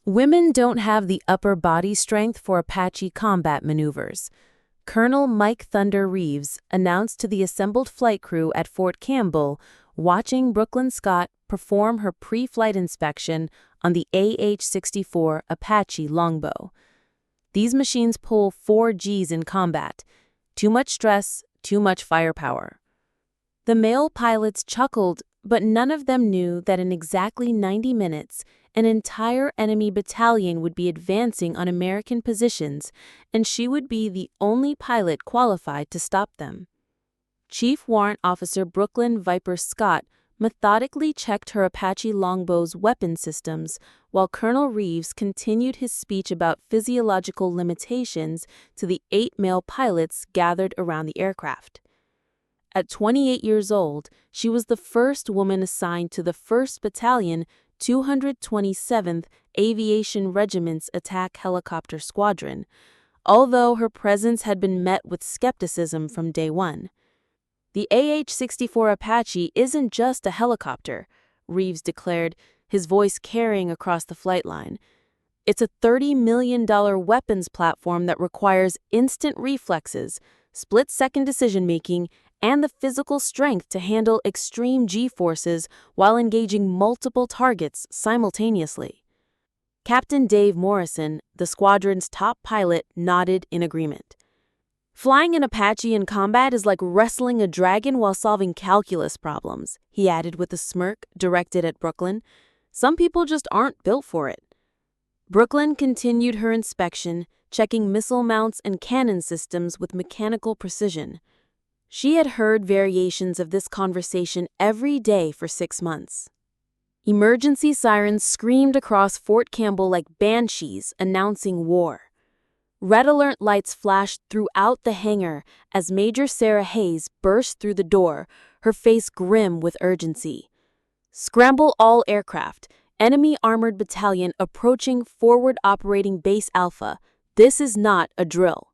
Women don't have the upper body strength for Apache combat maneuvers. Colonel Mike Thunder Reeves announced to the assembled flight crew at Fort Campbell, watching Brooklyn Scott perform her pre-flight inspection on the AH64 Apache Longbow. These machines pull 4 Gs in combat. Too much stress, too much firepower. The male pilots chuckled, but none of them knew that in exactly 90 minutes, an entire enemy battalion would be advancing on American positions, and she would be the only pilot qualified to stop them. Chief Warrant Officer Brooklyn Viper Scott methodically checked her Apache Longbow's weapon systems, while Colonel Reeves continued his speech about physiological limitations to the 8 male pilots gathered around the aircraft. At 28 years old, she was the first woman assigned to the First Battalion, 227th Aviation Regiment's attack helicopter squadron, although her presence had been met with skepticism from day one. The AH64 Apache isn't just a helicopter, Reeves declared, his voice carrying across the flight line. It's a $30 million weapons platform that requires instant reflexes, split-second decision-making, and the physical strength to handle extreme G-forces while engaging multiple targets simultaneously. Captain Dave Morrison, the squadron's top pilot, nodded in agreement. Flying an Apache in combat is like wrestling a dragon while solving calculus problems, he added with a smirk directed at Brooklyn. Some people just aren't built for it. Brooklyn continued her inspection, checking missile mounts and cannon systems with mechanical precision. She had heard variations of this conversation every day for 6 months. Emergency sirens screamed across Fort Campbell like banshees announcing war. Red alert lights flashed throughout the hangar as Major Sarah Hayes burst through the door, her face grim with urgency. Scramble all aircraft. Enemy armored battalion approaching forward operating base Alpha. This is not a drill.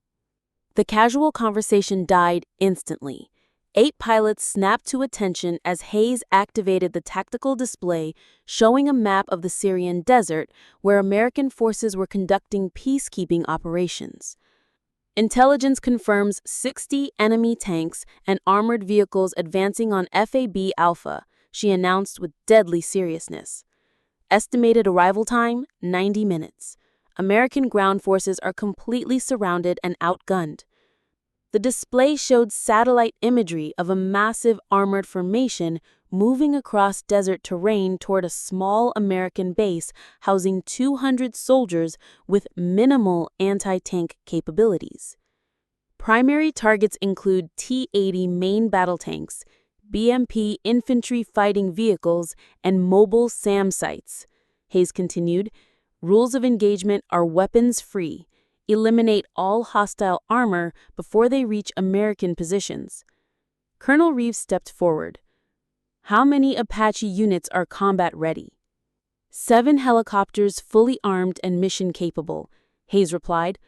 The casual conversation died instantly. 8 pilots snapped to attention as Hayes activated the tactical display showing a map of the Syrian desert where American forces were conducting peacekeeping operations. Intelligence confirms 60 enemy tanks and armored vehicles advancing on FAB Alpha, she announced with deadly seriousness. Estimated arrival time, 90 minutes. American ground forces are completely surrounded and outgunned. The display showed satellite imagery of a massive armored formation moving across desert terrain toward a small American base housing 200 soldiers with minimal anti-tank capabilities. Primary targets include T-80 main battle tanks, BMP infantry fighting vehicles, and mobile SAM sites. Hayes continued, rules of engagement are weapons-free. Eliminate all hostile armor before they reach American positions. Colonel Reeves stepped forward. How many Apache units are combat ready? 7 helicopters fully armed and mission capable, Hayes replied.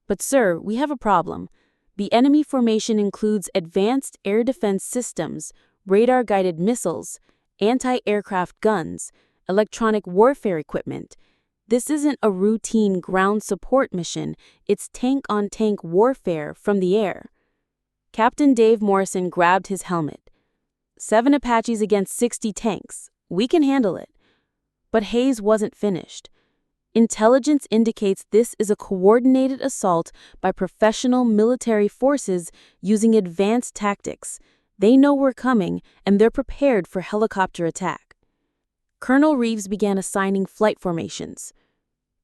But sir, we have a problem. The enemy formation includes advanced air defense systems, radar-guided missiles, anti-aircraft guns, electronic warfare equipment. This isn't a routine ground support mission, it's tank-on-tank warfare from the air. Captain Dave Morrison grabbed his helmet. 7 Apaches against 60 tanks. We can handle it. But Hayes wasn't finished. Intelligence indicates this is a coordinated assault by professional military forces using advanced tactics. They know we're coming, and they're prepared for helicopter attack. Colonel Reeves began assigning flight formations.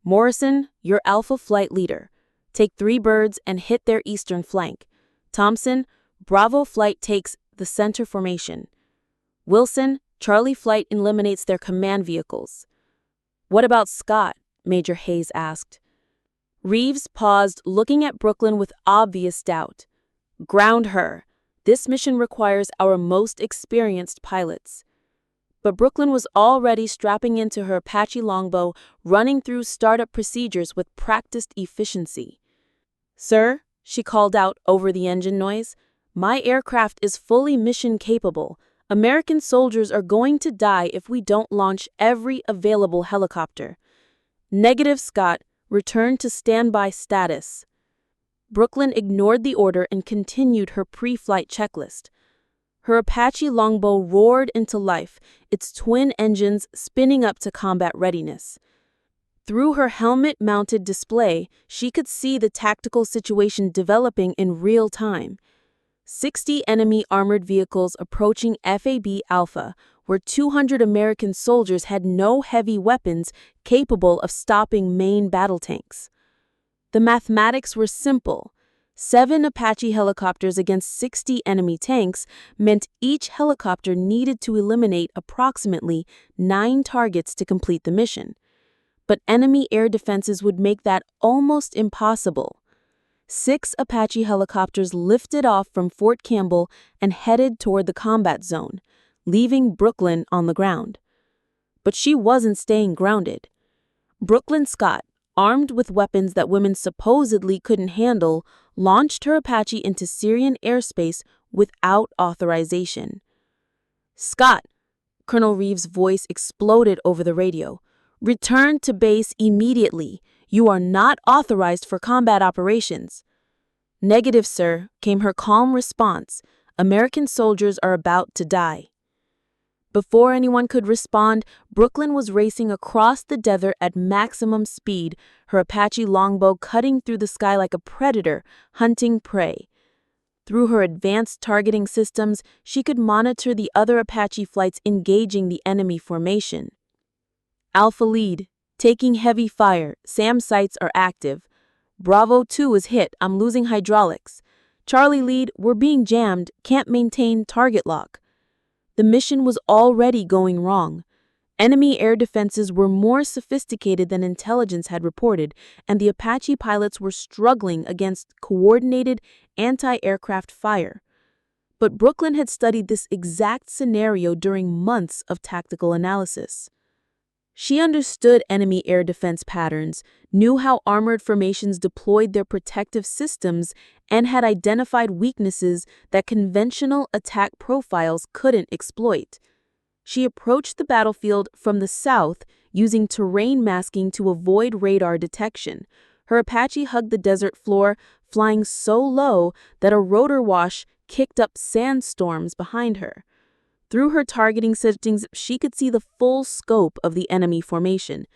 Morrison, your Alpha flight leader. Take 3 birds and hit their eastern flank. Thompson, Bravo flight takes the center formation. Wilson, Charlie flight eliminates their command vehicles. What about Scott? Major Hayes asked. Reeves paused, looking at Brooklyn with obvious doubt. Ground her. This mission requires our most experienced pilots. But Brooklyn was already strapping into her Apache Longbow, running through startup procedures with practiced efficiency. Sir, she called out over the engine noise, my aircraft is fully mission capable. American soldiers are going to die if we don't launch every available helicopter. Negative, Scott. Return to standby status. Brooklyn ignored the order and continued her pre-flight checklist. Her Apache Longbow roared into life, its twin engines spinning up to combat readiness. Through her helmet-mounted display, she could see the tactical situation developing in real time. 60 enemy armored vehicles approaching FAB Alpha, where 200 American soldiers had no heavy weapons capable of stopping main battle tanks. The mathematics were simple. 7 Apache helicopters against 60 enemy tanks meant each helicopter needed to eliminate approximately 9 targets to complete the mission. But enemy air defenses would make that almost impossible. 6 Apache helicopters lifted off from Fort Campbell and headed toward the combat zone, leaving Brooklyn on the ground. But she wasn't staying grounded. Brooklyn Scott, armed with weapons that women supposedly couldn't handle, launched her Apache into Syrian airspace without authorization. "Scott," Colonel Reeves' voice exploded over the radio, "return to base immediately. You are not authorized for combat operations." "Negative, sir," came her calm response. "American soldiers are about to die." Before anyone could respond, Brooklyn was racing across the desert at maximum speed, her Apache Longbow cutting through the sky like a predator, hunting prey. Through her advanced targeting systems, she could monitor the other Apache flights engaging the enemy formation. "Alpha lead, taking heavy fire. SAM sights are active. Bravo 2 is hit. I'm losing hydraulics. Charlie lead, we're being jammed. Can't maintain target lock." The mission was already going wrong. Enemy air defenses were more sophisticated than intelligence had reported, and the Apache pilots were struggling against coordinated anti-aircraft fire. But Brooklyn had studied this exact scenario during months of tactical analysis. She understood enemy air defense patterns, knew how armored formations deployed their protective systems, and had identified weaknesses that conventional attack profiles couldn't exploit. She approached the battlefield from the south, using terrain masking to avoid radar detection. Her Apache hugged the desert floor, flying so low that a rotor wash kicked up sandstorms behind her. Through her targeting settings, she could see the full scope of the enemy formation.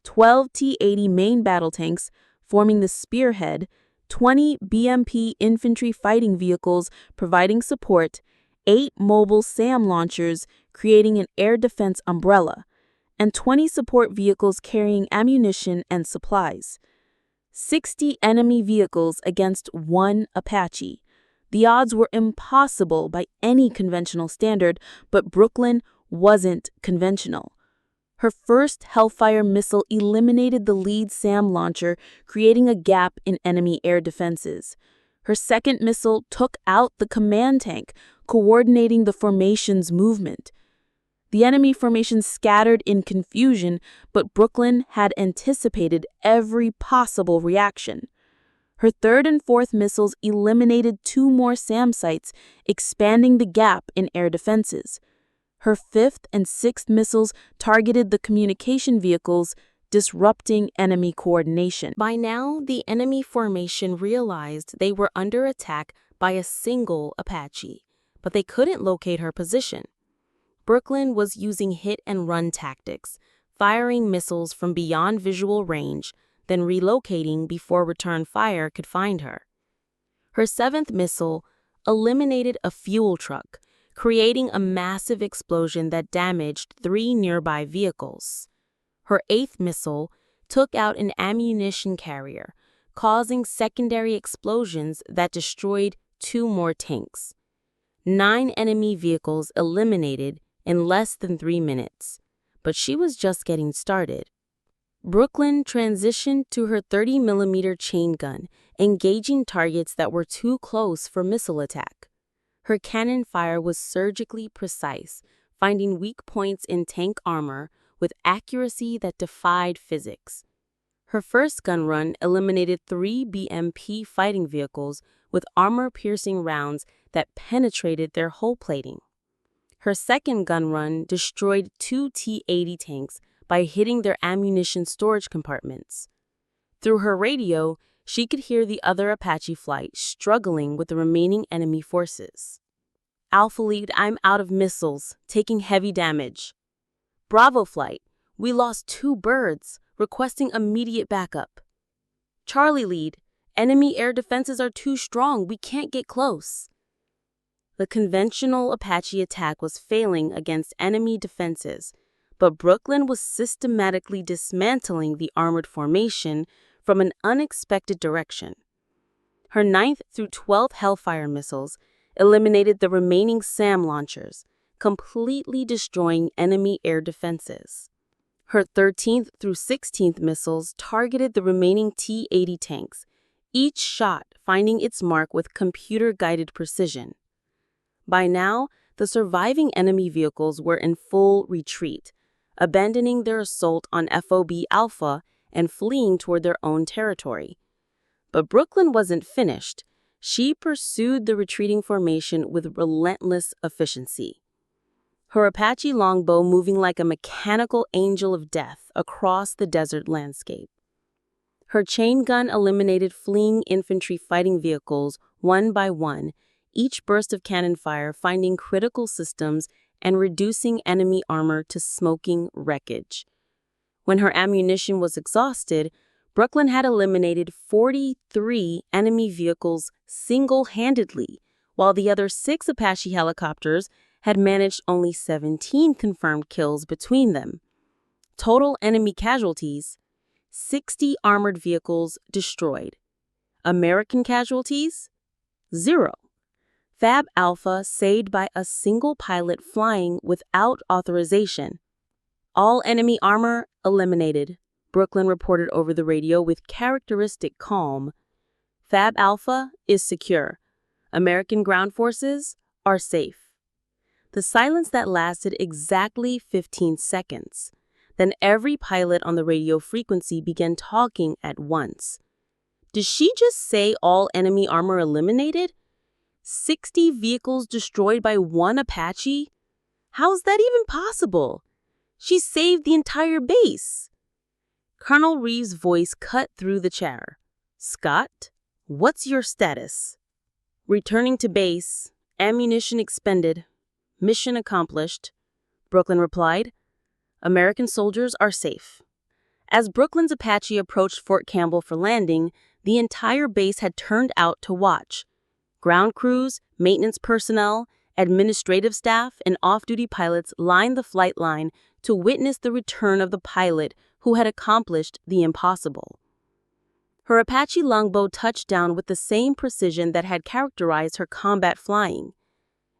12 T-80 main battle tanks forming the spearhead, 20 BMP infantry fighting vehicles providing support, 8 mobile SAM launchers creating an air defense umbrella, and 20 support vehicles carrying ammunition and supplies. 60 enemy vehicles against 1 Apache. The odds were impossible by any conventional standard, but Brooklyn wasn't conventional. Her first Hellfire missile eliminated the lead SAM launcher, creating a gap in enemy air defenses. Her second missile took out the command tank, coordinating the formation's movement. The enemy formation scattered in confusion, but Brooklyn had anticipated every possible reaction. Her third and fourth missiles eliminated 2 more SAM sites, expanding the gap in air defenses. Her fifth and sixth missiles targeted the communication vehicles, disrupting enemy coordination. By now, the enemy formation realized they were under attack by a single Apache, but they couldn't locate her position. Brooklyn was using hit-and-run tactics, firing missiles from beyond visual range, then relocating before return fire could find her. Her seventh missile eliminated a fuel truck, creating a massive explosion that damaged 3 nearby vehicles. Her eighth missile took out an ammunition carrier, causing secondary explosions that destroyed 2 more tanks. 9 enemy vehicles eliminated in less than 3 minutes, but she was just getting started. Brooklyn transitioned to her 30mm chain gun, engaging targets that were too close for missile attack. Her cannon fire was surgically precise, finding weak points in tank armor with accuracy that defied physics. Her first gun run eliminated 3 BMP fighting vehicles with armor-piercing rounds that penetrated their hull plating. Her second gun run destroyed 2 T-80 tanks by hitting their ammunition storage compartments. Through her radio, she could hear the other Apache flight struggling with the remaining enemy forces. Alpha Lead, I'm out of missiles, taking heavy damage. Bravo Flight, we lost 2 birds, requesting immediate backup. Charlie Lead, enemy air defenses are too strong, we can't get close. The conventional Apache attack was failing against enemy defenses, but Brooklyn was systematically dismantling the armored formation from an unexpected direction. Her 9th through 12th Hellfire missiles eliminated the remaining SAM launchers, completely destroying enemy air defenses. Her 13th through 16th missiles targeted the remaining T-80 tanks, each shot finding its mark with computer-guided precision. By now, the surviving enemy vehicles were in full retreat, abandoning their assault on FOB Alpha and fleeing toward their own territory. But Brooklyn wasn't finished. She pursued the retreating formation with relentless efficiency. Her Apache Longbow moving like a mechanical angel of death across the desert landscape. Her chain gun eliminated fleeing infantry fighting vehicles one by one, each burst of cannon fire finding critical systems and reducing enemy armor to smoking wreckage. When her ammunition was exhausted, Brooklyn had eliminated 43 enemy vehicles single-handedly, while the other 6 Apache helicopters had managed only 17 confirmed kills between them. Total enemy casualties: 60 armored vehicles destroyed. American casualties? 0. Fab Alpha saved by a single pilot flying without authorization. All enemy armor eliminated, Brooklyn reported over the radio with characteristic calm. Fab Alpha is secure. American ground forces are safe. The silence that lasted exactly 15 seconds. Then every pilot on the radio frequency began talking at once. Did she just say all enemy armor eliminated? 60 vehicles destroyed by 1 Apache? How's that even possible? She saved the entire base. Colonel Reeves' voice cut through the chatter. Scott, what's your status? Returning to base, ammunition expended, mission accomplished, Brooklyn replied. American soldiers are safe. As Brooklyn's Apache approached Fort Campbell for landing, the entire base had turned out to watch. Ground crews, maintenance personnel, administrative staff, and off-duty pilots lined the flight line to witness the return of the pilot who had accomplished the impossible. Her Apache Longbow touched down with the same precision that had characterized her combat flying.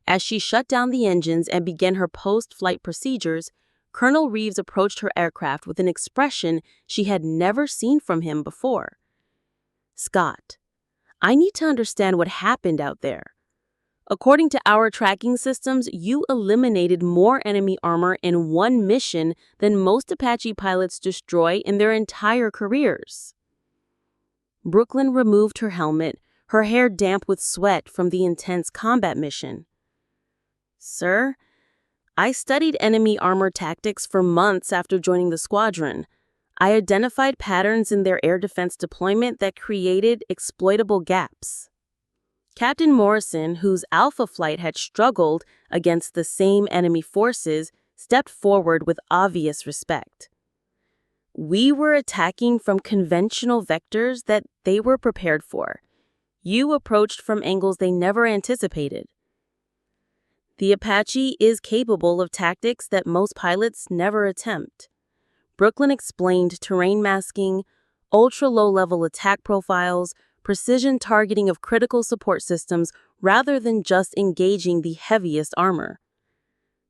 As she shut down the engines and began her post-flight procedures, Colonel Reeves approached her aircraft with an expression she had never seen from him before. Scott, I need to understand what happened out there. According to our tracking systems, you eliminated more enemy armor in one mission than most Apache pilots destroy in their entire careers. Brooklyn removed her helmet, her hair damp with sweat from the intense combat mission. Sir, I studied enemy armor tactics for months after joining the squadron. I identified patterns in their air defense deployment that created exploitable gaps. Captain Morrison, whose Alpha flight had struggled against the same enemy forces, stepped forward with obvious respect. We were attacking from conventional vectors that they were prepared for. You approached from angles they never anticipated. The Apache is capable of tactics that most pilots never attempt. Brooklyn explained terrain masking, ultra-low-level attack profiles, precision targeting of critical support systems rather than just engaging the heaviest armor.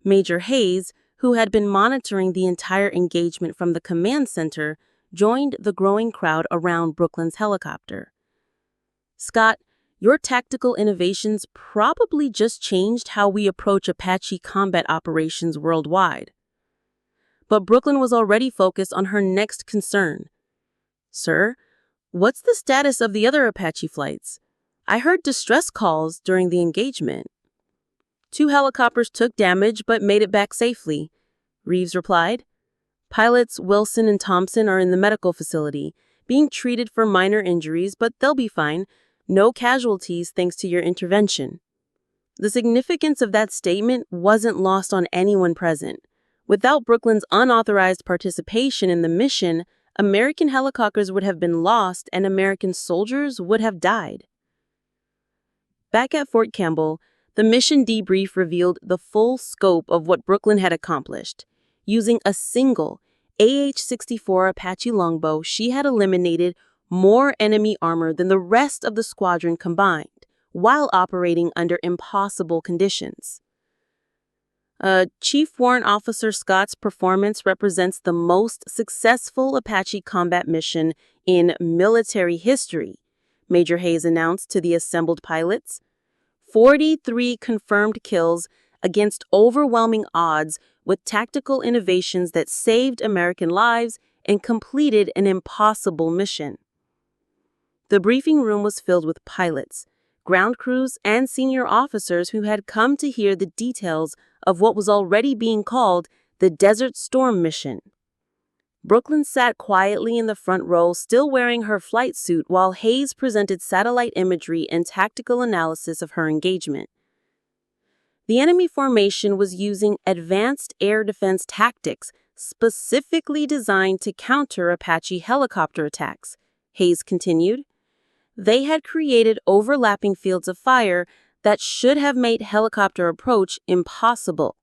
Major Hayes, who had been monitoring the entire engagement from the command center, joined the growing crowd around Brooklyn's helicopter. Scott, your tactical innovations probably just changed how we approach Apache combat operations worldwide. But Brooklyn was already focused on her next concern. Sir, what's the status of the other Apache flights? I heard distress calls during the engagement. 2 helicopters took damage but made it back safely, Reeves replied. Pilots Wilson and Thompson are in the medical facility, being treated for minor injuries, but they'll be fine. No casualties thanks to your intervention." The significance of that statement wasn't lost on anyone present. Without Brooklyn's unauthorized participation in the mission, American helicopters would have been lost and American soldiers would have died. Back at Fort Campbell, the mission debrief revealed the full scope of what Brooklyn had accomplished. Using a single AH64 Apache Longbow, she had eliminated more enemy armor than the rest of the squadron combined, while operating under impossible conditions. Chief Warrant Officer Scott's performance represents the most successful Apache combat mission in military history, Major Hayes announced to the assembled pilots. 43 confirmed kills against overwhelming odds with tactical innovations that saved American lives and completed an impossible mission. The briefing room was filled with pilots, ground crews, and senior officers who had come to hear the details of what was already being called the Desert Storm mission. Brooklyn sat quietly in the front row, still wearing her flight suit, while Hayes presented satellite imagery and tactical analysis of her engagement. The enemy formation was using advanced air defense tactics specifically designed to counter Apache helicopter attacks, Hayes continued. They had created overlapping fields of fire that should have made helicopter approach impossible.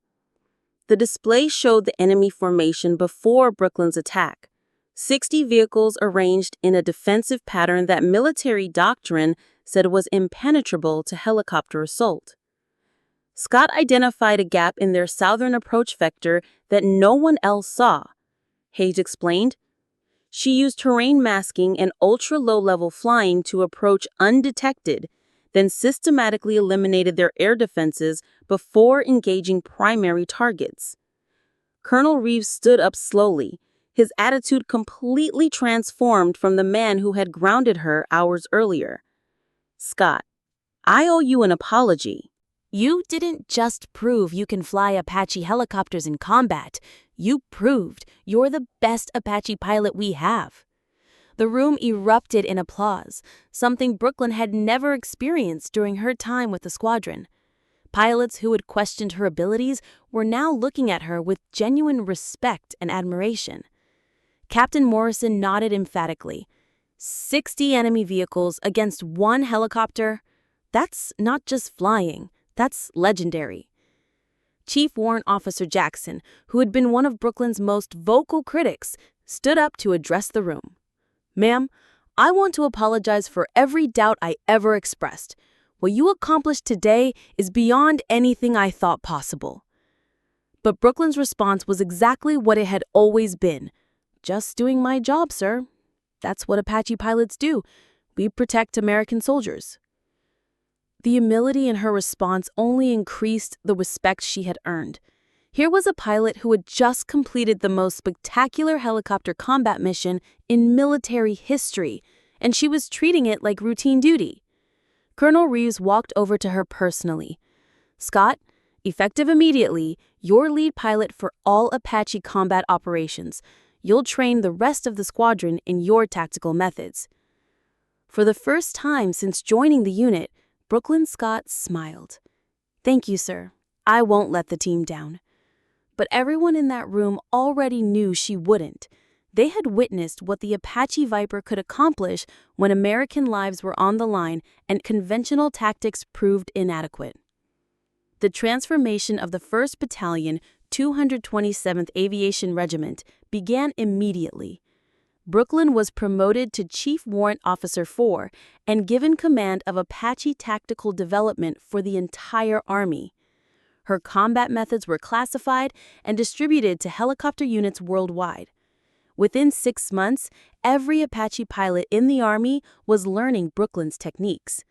The display showed the enemy formation before Brooklyn's attack. 60 vehicles arranged in a defensive pattern that military doctrine said was impenetrable to helicopter assault. Scott identified a gap in their southern approach vector that no one else saw. Hayes explained. She used terrain masking and ultra-low-level flying to approach undetected, then systematically eliminated their air defenses before engaging primary targets. Colonel Reeves stood up slowly, his attitude completely transformed from the man who had grounded her hours earlier. "Scott, I owe you an apology. You didn't just prove you can fly Apache helicopters in combat. You proved you're the best Apache pilot we have." The room erupted in applause, something Brooklyn had never experienced during her time with the squadron. Pilots who had questioned her abilities were now looking at her with genuine respect and admiration. Captain Morrison nodded emphatically. 60 enemy vehicles against one helicopter? That's not just flying, that's legendary. Chief Warrant Officer Jackson, who had been one of Brooklyn's most vocal critics, stood up to address the room. "Ma'am, I want to apologize for every doubt I ever expressed. What you accomplished today is beyond anything I thought possible." But Brooklyn's response was exactly what it had always been. "Just doing my job, sir. That's what Apache pilots do. We protect American soldiers." The humility in her response only increased the respect she had earned. Here was a pilot who had just completed the most spectacular helicopter combat mission in military history, and she was treating it like routine duty. Colonel Reeves walked over to her personally. "Scott, effective immediately, you're lead pilot for all Apache combat operations. You'll train the rest of the squadron in your tactical methods." For the first time since joining the unit, Brooklyn Scott smiled. "Thank you, sir. I won't let the team down." But everyone in that room already knew she wouldn't. They had witnessed what the Apache Viper could accomplish when American lives were on the line and conventional tactics proved inadequate. The transformation of the First Battalion, 227th Aviation Regiment, began immediately. Brooklyn was promoted to Chief Warrant Officer 4 and given command of Apache tactical development for the entire Army. Her combat methods were classified and distributed to helicopter units worldwide. Within 6 months, every Apache pilot in the Army was learning Brooklyn's techniques.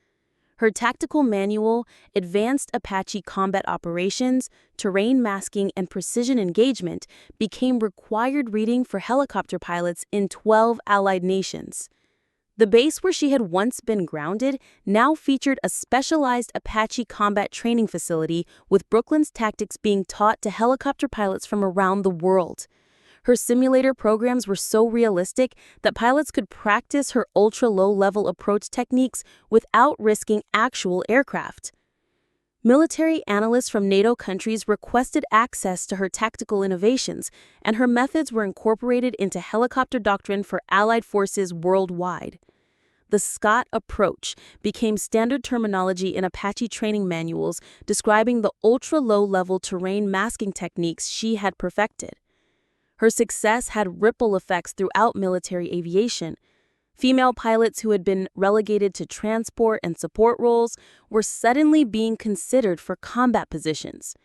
Her tactical manual, Advanced Apache Combat Operations, Terrain Masking, and Precision Engagement became required reading for helicopter pilots in 12 allied nations. The base where she had once been grounded now featured a specialized Apache combat training facility with Brooklyn's tactics being taught to helicopter pilots from around the world. Her simulator programs were so realistic that pilots could practice her ultra-low-level approach techniques without risking actual aircraft. Military analysts from NATO countries requested access to her tactical innovations, and her methods were incorporated into helicopter doctrine for Allied forces worldwide. The Scott approach became standard terminology in Apache training manuals describing the ultra-low-level terrain masking techniques she had perfected. Her success had ripple effects throughout military aviation. Female pilots who had been relegated to transport and support roles were suddenly being considered for combat positions.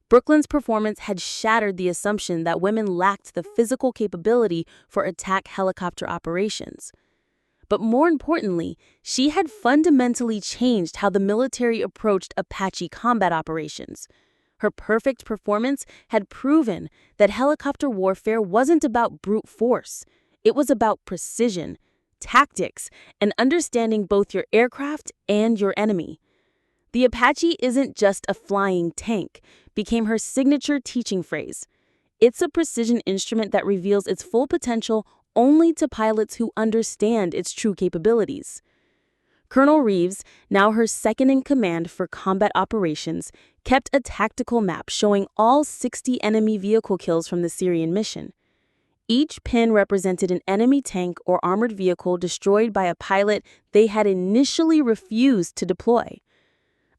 Brooklyn's performance had shattered the assumption that women lacked the physical capability for attack helicopter operations. But more importantly, she had fundamentally changed how the military approached Apache combat operations. Her perfect performance had proven that helicopter warfare wasn't about brute force. It was about precision, tactics, and understanding both your aircraft and your enemy. "The Apache isn't just a flying tank" became her signature teaching phrase. It's a precision instrument that reveals its full potential only to pilots who understand its true capabilities. Colonel Reeves, now her second-in-command for combat operations, kept a tactical map showing all 60 enemy vehicle kills from the Syrian mission. Each pin represented an enemy tank or armored vehicle destroyed by a pilot they had initially refused to deploy.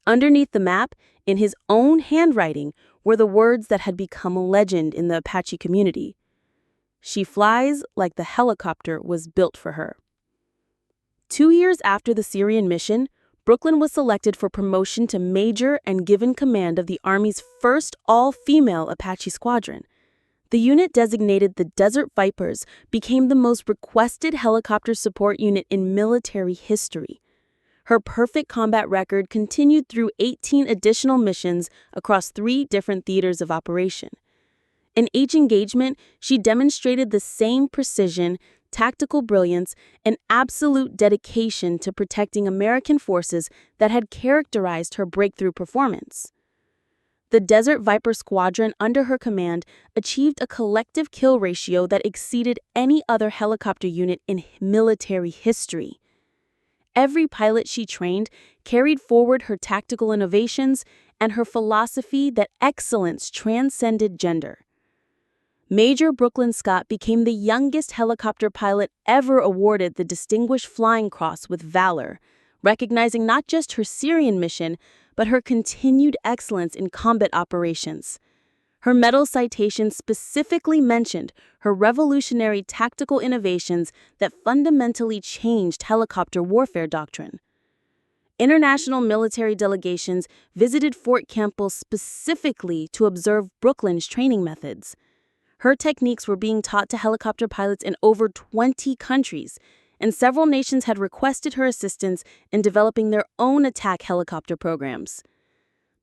Underneath the map, in his own handwriting, were the words that had become a legend in the Apache community. "She flies like the helicopter was built for her." 2 years after the Syrian mission, Brooklyn was selected for promotion to major and given command of the Army's first all-female Apache squadron. The unit, designated the Desert Vipers, became the most requested helicopter support unit in military history. Her perfect combat record continued through 18 additional missions across 3 different theaters of operation. In each engagement, she demonstrated the same precision, tactical brilliance, and absolute dedication to protecting American forces that had characterized her breakthrough performance. The Desert Viper squadron under her command achieved a collective kill ratio that exceeded any other helicopter unit in military history. Every pilot she trained carried forward her tactical innovations and her philosophy that excellence transcended gender. Major Brooklyn Scott became the youngest helicopter pilot ever awarded the Distinguished Flying Cross with Valor, recognizing not just her Syrian mission, but her continued excellence in combat operations. Her medal citation specifically mentioned her revolutionary tactical innovations that fundamentally changed helicopter warfare doctrine. International military delegations visited Fort Campbell specifically to observe Brooklyn's training methods. Her techniques were being taught to helicopter pilots in over 20 countries, and several nations had requested her assistance in developing their own attack helicopter programs.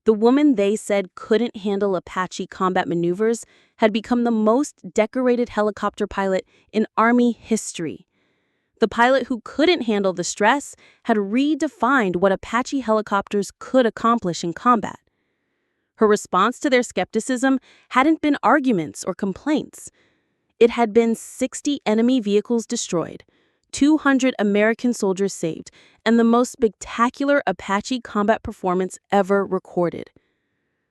The woman they said couldn't handle Apache combat maneuvers had become the most decorated helicopter pilot in Army history. The pilot who couldn't handle the stress had redefined what Apache helicopters could accomplish in combat. Her response to their skepticism hadn't been arguments or complaints. It had been 60 enemy vehicles destroyed, 200 American soldiers saved, and the most spectacular Apache combat performance ever recorded.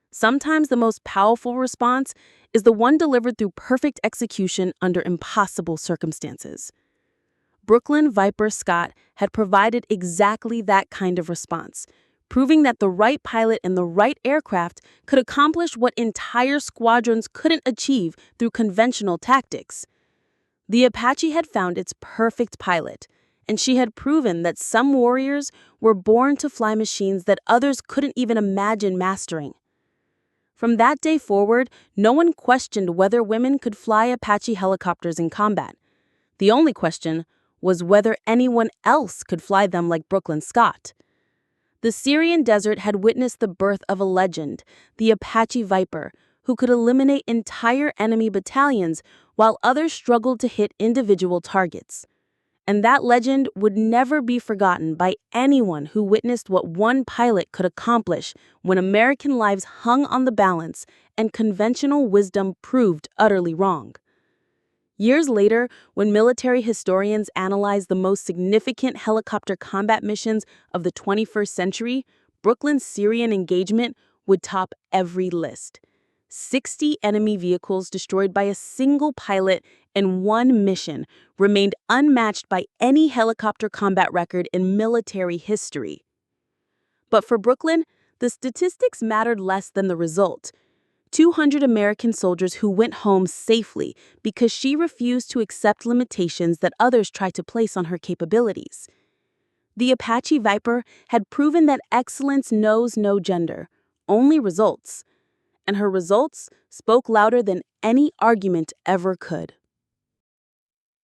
Sometimes the most powerful response is the one delivered through perfect execution under impossible circumstances. Brooklyn Viper Scott had provided exactly that kind of response, proving that the right pilot and the right aircraft could accomplish what entire squadrons couldn't achieve through conventional tactics. The Apache had found its perfect pilot, and she had proven that some warriors were born to fly machines that others couldn't even imagine mastering. From that day forward, no one questioned whether women could fly Apache helicopters in combat. The only question was whether anyone else could fly them like Brooklyn Scott. The Syrian desert had witnessed the birth of a legend, the Apache Viper, who could eliminate entire enemy battalions while others struggled to hit individual targets. And that legend would never be forgotten by anyone who witnessed what one pilot could accomplish when American lives hung on the balance and conventional wisdom proved utterly wrong. Years later, when military historians analyzed the most significant helicopter combat missions of the 21st century, Brooklyn's Syrian engagement would top every list. 60 enemy vehicles destroyed by a single pilot in one mission remained unmatched by any helicopter combat record in military history. But for Brooklyn, the statistics mattered less than the result. 200 American soldiers who went home safely because she refused to accept limitations that others tried to place on her capabilities. The Apache Viper had proven that excellence knows no gender, only results. And her results spoke louder than any argument ever could.